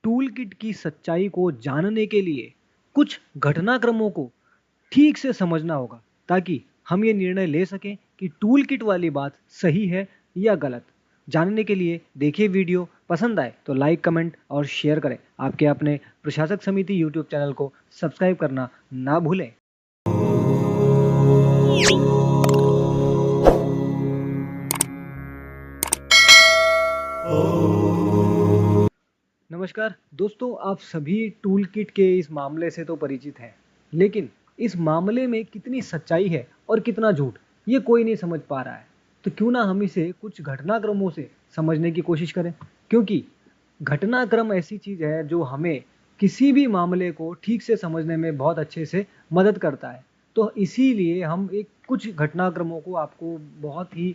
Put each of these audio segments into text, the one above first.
Tool kit की सच्चाई को जानने के लिए कुछ घटनाक्रमों को ठीक से समझना होगा ताकि हम ये निर्णय ले सकें कि टूल किट वाली बात सही है या गलत। जानने के लिए देखिए वीडियो, पसंद आए तो लाइक, कमेंट और शेयर करें। आपके अपने प्रशासक समिति यूट्यूब चैनल को सब्सक्राइब करना ना भूलें। नमस्कार दोस्तों, आप सभी टूल किट के इस मामले से तो परिचित हैं, लेकिन इस मामले में कितनी सच्चाई है और कितना झूठ, ये कोई नहीं समझ पा रहा है। तो क्यों ना हम इसे कुछ घटनाक्रमों से समझने की कोशिश करें, क्योंकि घटनाक्रम ऐसी चीज है जो हमें किसी भी मामले को ठीक से समझने में बहुत अच्छे से मदद करता है। तो इसीलिए हम एक कुछ घटनाक्रमों को आपको बहुत ही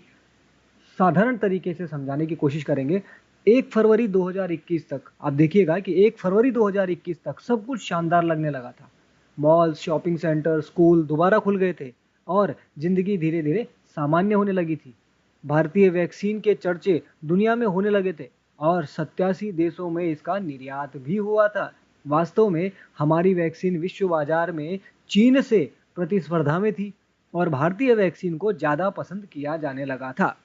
साधारण तरीके से समझाने की कोशिश करेंगे। 1 फरवरी 2021 तक आप देखिएगा कि 1 फरवरी 2021 तक सब कुछ शानदार लगने लगा था। मॉल्स, शॉपिंग सेंटर, स्कूल दोबारा खुल गए थे और जिंदगी धीरे धीरे सामान्य होने लगी थी। भारतीय वैक्सीन के चर्चे दुनिया में होने लगे थे और 87 देशों में इसका निर्यात भी हुआ था। वास्तव में हमारी वैक्सीन विश्व बाजार में चीन से प्रतिस्पर्धा में थी और भारतीय वैक्सीन को ज्यादा पसंद किया जाने लगा था।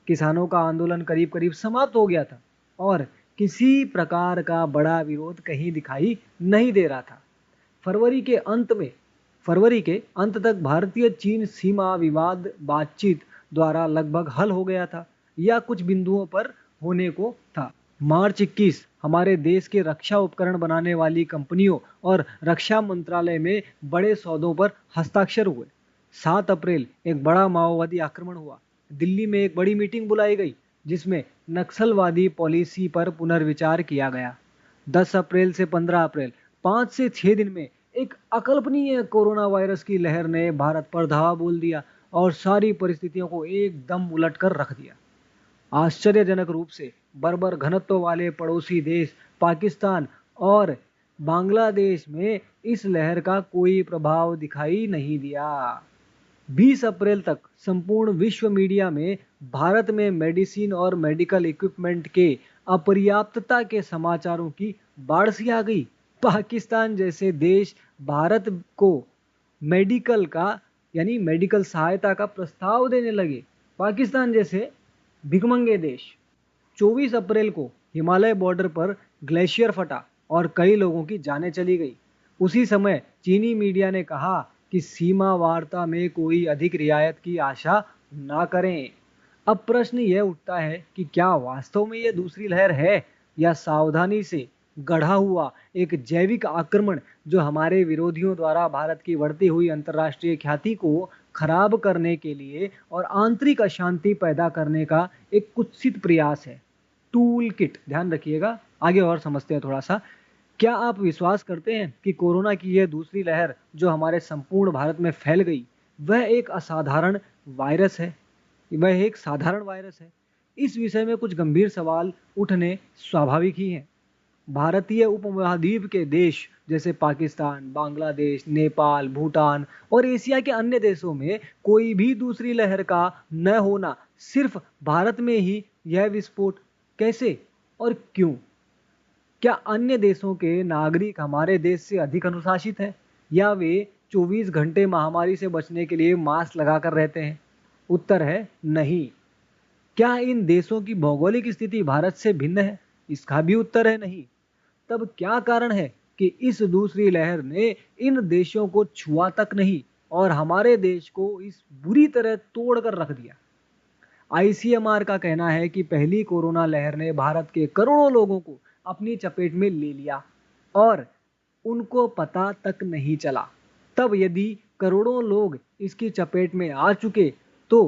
किसानों का आंदोलन करीब करीब समाप्त हो गया था और किसी प्रकार का बड़ा विरोध कहीं दिखाई नहीं दे रहा था। फरवरी के अंत में फरवरी के अंत तक भारतीय चीन सीमा विवाद बातचीत द्वारा लगभग हल हो गया था या कुछ बिंदुओं पर होने को था। मार्च 21 हमारे देश के रक्षा उपकरण बनाने वाली कंपनियों और रक्षा मंत्रालय में बड़े सौदों पर हस्ताक्षर हुए। 7 अप्रैल एक बड़ा माओवादी आक्रमण हुआ। दिल्ली में एक बड़ी मीटिंग बुलाई गई जिसमें नक्सलवादी पॉलिसी पर पुनर्विचार किया गया। 10 अप्रैल से 15 अप्रैल 5 से 6 दिन में एक अकल्पनीय कोरोना वायरस की लहर ने भारत पर धावा बोल दिया और सारी परिस्थितियों को एकदम उलट कर रख दिया। आश्चर्यजनक रूप से बर्बर घनत्व वाले पड़ोसी देश पाकिस्तान और बांग्लादेश में इस लहर का कोई प्रभाव दिखाई नहीं दिया। 20 अप्रैल तक संपूर्ण विश्व मीडिया में भारत में मेडिसिन और मेडिकल इक्विपमेंट के अपर्याप्तता के समाचारों की बाढ़ सी आ गई। पाकिस्तान जैसे देश भारत को मेडिकल का यानी मेडिकल सहायता का प्रस्ताव देने लगे। पाकिस्तान जैसे भिखमंगे देश। 24 अप्रैल को हिमालय बॉर्डर पर ग्लेशियर फटा और कई लोगों की जानें चली गई। उसी समय चीनी मीडिया ने कहा कि सीमा वार्ता में कोई अधिक रियायत की आशा ना करें। अब प्रश्न यह उठता है कि क्या वास्तव में यह दूसरी लहर है या सावधानी से गढ़ा हुआ एक जैविक आक्रमण जो हमारे विरोधियों द्वारा भारत की बढ़ती हुई अंतर्राष्ट्रीय ख्याति को खराब करने के लिए और आंतरिक अशांति पैदा करने का एक कुत्सित प्रयास है। टूल किट, ध्यान रखिएगा, आगे और समझते हैं थोड़ा सा। क्या आप विश्वास करते हैं कि कोरोना की यह दूसरी लहर जो हमारे संपूर्ण भारत में फैल गई वह एक असाधारण वायरस है? वह एक साधारण वायरस है? इस विषय में कुछ गंभीर सवाल उठने स्वाभाविक ही हैं। भारतीय उपमहाद्वीप के देश जैसे पाकिस्तान, बांग्लादेश, नेपाल, भूटान और एशिया के अन्य देशों में कोई भी दूसरी लहर का न होना, सिर्फ भारत में ही यह विस्फोट कैसे और क्यों? क्या अन्य देशों के नागरिक हमारे देश से अधिक अनुशासित हैं या वे 24 घंटे महामारी से बचने के लिए मास्क लगाकर रहते हैं? उत्तर है नहीं। क्या इन देशों की भौगोलिक स्थिति भारत से भिन्न है? इसका भी उत्तर है नहीं। तब क्या कारण है कि इस दूसरी लहर ने इन देशों को छुआ तक नहीं और हमारे देश को इस बुरी तरह तोड़ कर रख दिया? आईसीएमआर का कहना है कि पहली कोरोना लहर ने भारत के करोड़ों लोगों को अपनी चपेट में ले लिया और उनको पता तक नहीं चला। तब यदि करोड़ों लोग इसकी चपेट में आ चुके तो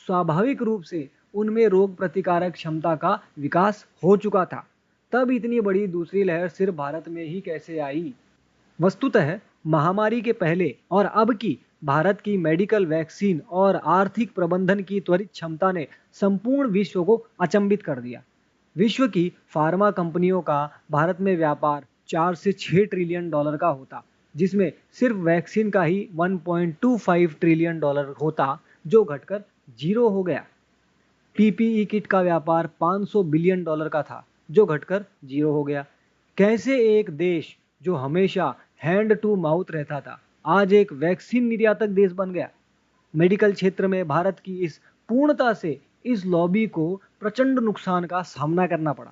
स्वाभाविक रूप से उनमें रोग प्रतिकारक क्षमता का विकास हो चुका था। तब इतनी बड़ी दूसरी लहर सिर्फ भारत में ही कैसे आई? वस्तुतः महामारी के पहले और अब की भारत की मेडिकल वैक्सीन और आर्थिक प्रबंधन की त्वरित क्षमता ने संपूर्ण विश्व को अचंभित कर दिया। विश्व की फार्मा कंपनियों का भारत में व्यापार 4 से 6 ट्रिलियन डॉलर का होता, जिसमें सिर्फ वैक्सीन का ही 1.25 ट्रिलियन डॉलर होता, जो घटकर जीरो हो गया। पीपीई किट का व्यापार 500 बिलियन डॉलर का था, जो घटकर जीरो हो गया। कैसे एक देश जो हमेशा हैंड टू माउथ रहता था, आज एक वैक्सीन निर्यातक देश बन गया। मेडिकल क्षेत्र में भारत की इस पूर्णता से इस लॉबी को प्रचंड नुकसान का सामना करना पड़ा।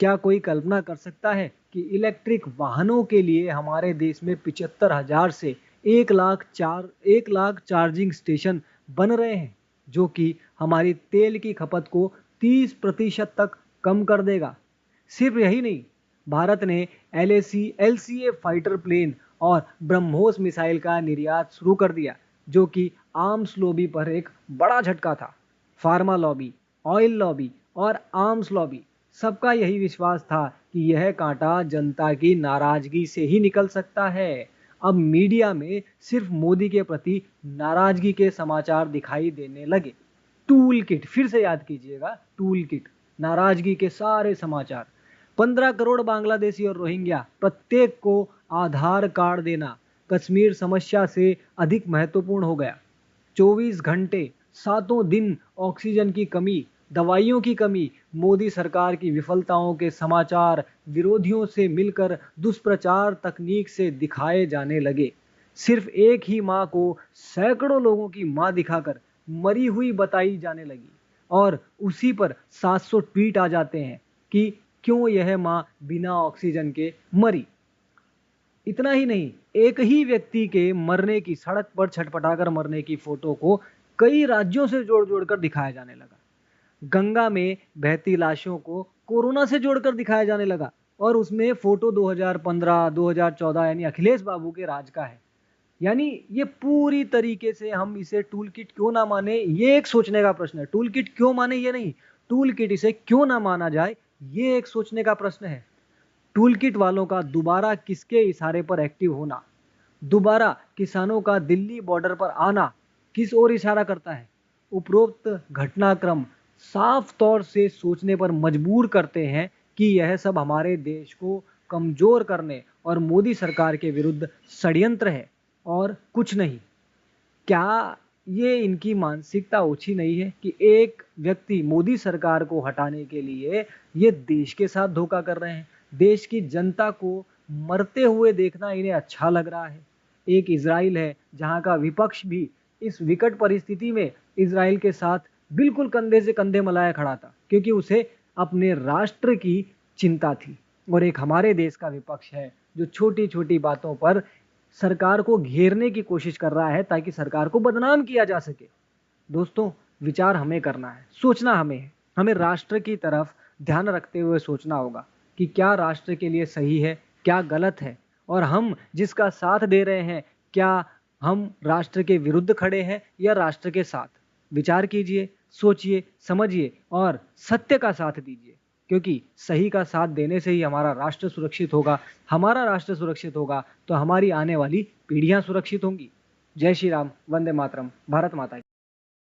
क्या कोई कल्पना कर सकता है कि इलेक्ट्रिक वाहनों के लिए हमारे देश में 75,000 से 1 लाख चार्जिंग स्टेशन बन रहे हैं, जो कि हमारी तेल की खपत को 30% तक कम कर देगा। सिर्फ यही नहीं, भारत ने LCA फाइटर प्लेन और ब्रह्मोस मिसाइल का निर्यात शुरू कर दिया, जो कि आर्म्स लॉबी पर एक बड़ा झटका था। फार्मा लॉबी, ऑयल लॉबी और आर्म्स लॉबी, सबका यही विश्वास था कि यह कांटा जनता की नाराजगी से ही निकल सकता है। अब मीडिया में सिर्फ मोदी के प्रति नाराजगी के समाचार दिखाई देने लगे। टूल किट, फिर से याद कीजिएगा, टूल किट, नाराजगी के सारे समाचार। 15 करोड़ बांग्लादेशी और रोहिंग्या, प्रत्येक को आधार कार्ड देना कश्मीर समस्या से अधिक महत्वपूर्ण हो गया। 24 घंटे, सातों दिन ऑक्सीजन की कमी, दवाइयों की कमी, मोदी सरकार की विफलताओं के समाचार विरोधियों से मिलकर दुष्प्रचार तकनीक से दिखाए जाने लगे। सिर्फ एक ही माँ को सैकड़ों लोगों की माँ दिखाकर मरी हुई बताई जाने लगी और उसी पर 700 ट्वीट आ जाते हैं कि क्यों यह माँ बिना ऑक्सीजन के मरी। इतना ही नहीं, एक ही व्यक्ति के मरने की, सड़क पर छटपटाकर मरने की फोटो को कई राज्यों से जोड़ जोड़कर दिखाया जाने लगा। गंगा में बहती लाशों को कोरोना से जोड़कर दिखाया जाने लगा और उसमें फोटो 2015, 2014 यानी अखिलेश बाबू के राज का है। यानी ये पूरी तरीके से, हम इसे टूल किट क्यों ना माने, ये एक सोचने का प्रश्न है। टूल किट क्यों माने ये नहीं, टूल किट इसे क्यों ना माना जाए, ये एक सोचने का प्रश्न है। टूल किट वालों का दोबारा किसके इशारे पर एक्टिव होना, दोबारा किसानों का दिल्ली बॉर्डर पर आना किस ओर इशारा करता है? उपरोक्त घटनाक्रम साफ तौर से सोचने पर मजबूर करते हैं कि यह सब हमारे देश को कमजोर करने और मोदी सरकार के विरुद्ध षड्यंत्र है और कुछ नहीं। क्या ये इनकी मानसिकता ओछी नहीं है कि एक व्यक्ति मोदी सरकार को हटाने के लिए ये देश के साथ धोखा कर रहे हैं? देश की जनता को मरते हुए देखना इन्हें अच्छा लग रहा है। एक इजराइल है जहां का विपक्ष भी इस विकट परिस्थिति में इजराइल के साथ बिल्कुल कंधे से कंधे मिलाए खड़ा था, क्योंकि उसे अपने राष्ट्र की चिंता थी। और एक हमारे देश का विपक्ष है जो छोटी छोटी बातों पर सरकार को घेरने की कोशिश कर रहा है ताकि सरकार को बदनाम किया जा सके। दोस्तों, विचार हमें करना है, सोचना हमें है। हमें राष्ट्र की तरफ ध्यान रखते हुए सोचना होगा कि क्या राष्ट्र के लिए सही है, क्या गलत है, और हम जिसका साथ दे रहे हैं, क्या हम राष्ट्र के विरुद्ध खड़े हैं या राष्ट्र के साथ। विचार कीजिए, सोचिए, समझिए और सत्य का साथ दीजिए, क्योंकि सही का साथ देने से ही हमारा राष्ट्र सुरक्षित होगा। हमारा राष्ट्र सुरक्षित होगा तो हमारी आने वाली पीढ़ियां सुरक्षित होंगी। जय श्री राम, वंदे मातरम, भारत माता की।